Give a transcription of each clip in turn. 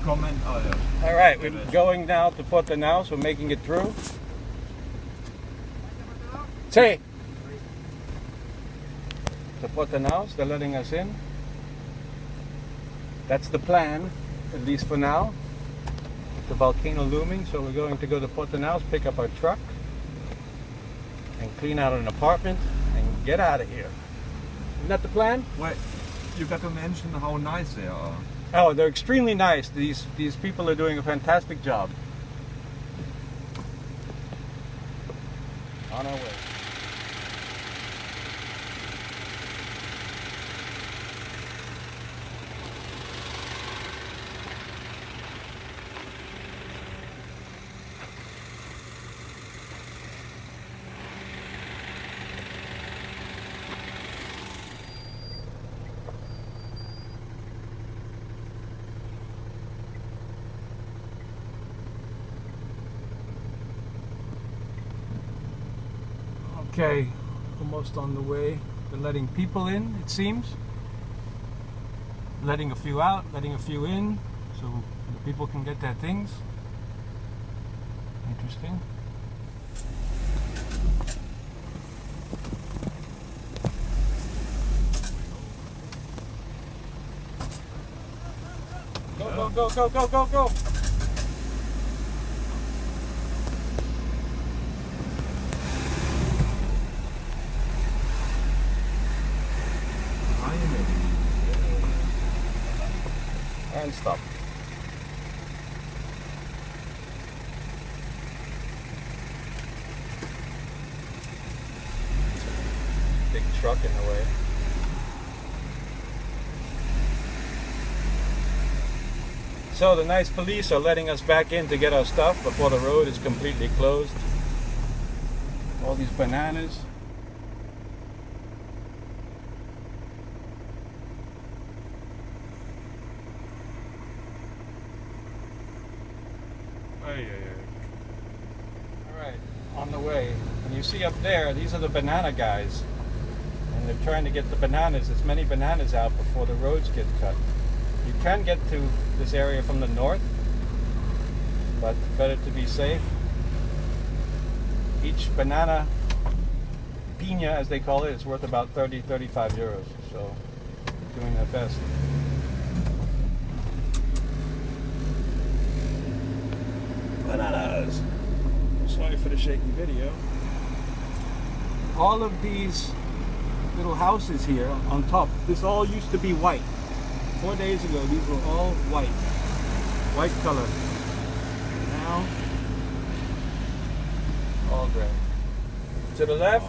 comment. Oh, yeah. All right, we're going now to Puerto Naos. We're making it through. Say. To Puerto Naos, they're letting us in. That's the plan, at least for now. The volcano looming, so we're going to go to Puerto Naos, pick up our truck, and clean out an apartment, and get out of here. Isn't that the plan? Wait, you got to mention how nice they are. Oh, they're extremely nice. These people are doing a fantastic job. On our way. Okay, almost on the way. They're letting people in, it seems. Letting a few out, letting a few in, so the people can get their things. Interesting. Go, go, go, go, go, go, go! And stop. Big truck in the way. So the nice police are letting us back in to get our stuff before the road is completely closed. All these bananas. Alright, on the way. And you see up there, these are the banana guys. And they're trying to get the bananas, as many bananas out before the roads get cut. You can get to this area from the north, but better to be safe. Each banana, piña as they call it, is worth about 30-35 euros. So, doing their best. Bananas. Sorry for the shaky video. All of these little houses here on top, this all used to be white. 4 days ago, these were all white. White color. Now, all gray. To the left,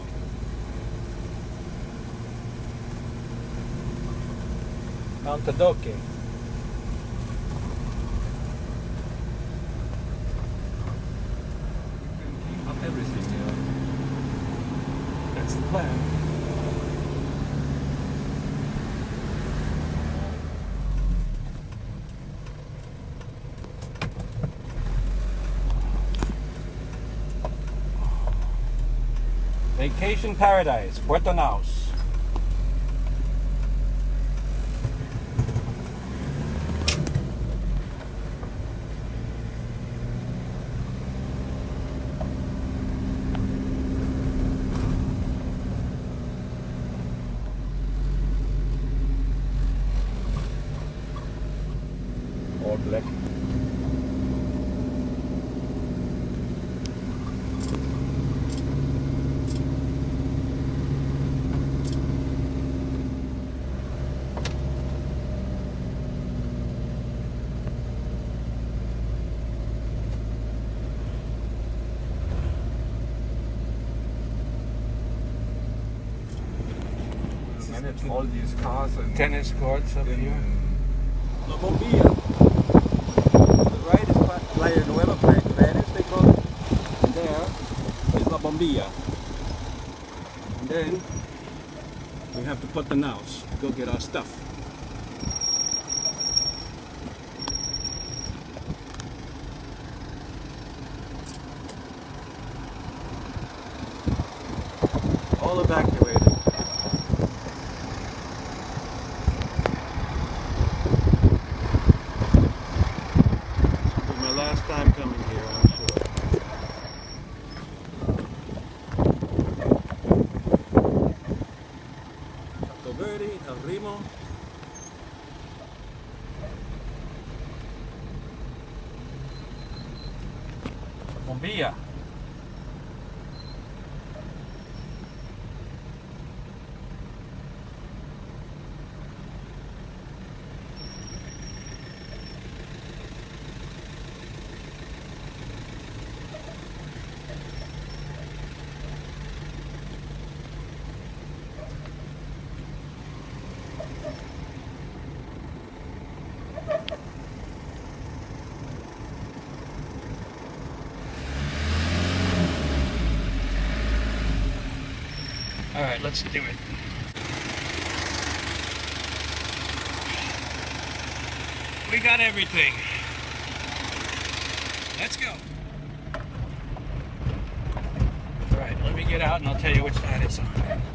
Mount Tadoque. Everything, yeah. That's the plan. Vacation paradise, Puerto Naos. All black. Manage all these cars and Tennis courts up here. La Bombilla. The right is Playa Nueva, Playa Canary, they call it. And there is La Bombilla. And then we have to put the Naos to go get our stuff. All evacuated. Bombilla. All right, let's do it. We got everything. Let's go. All right, let me get out and I'll tell you which side it's on.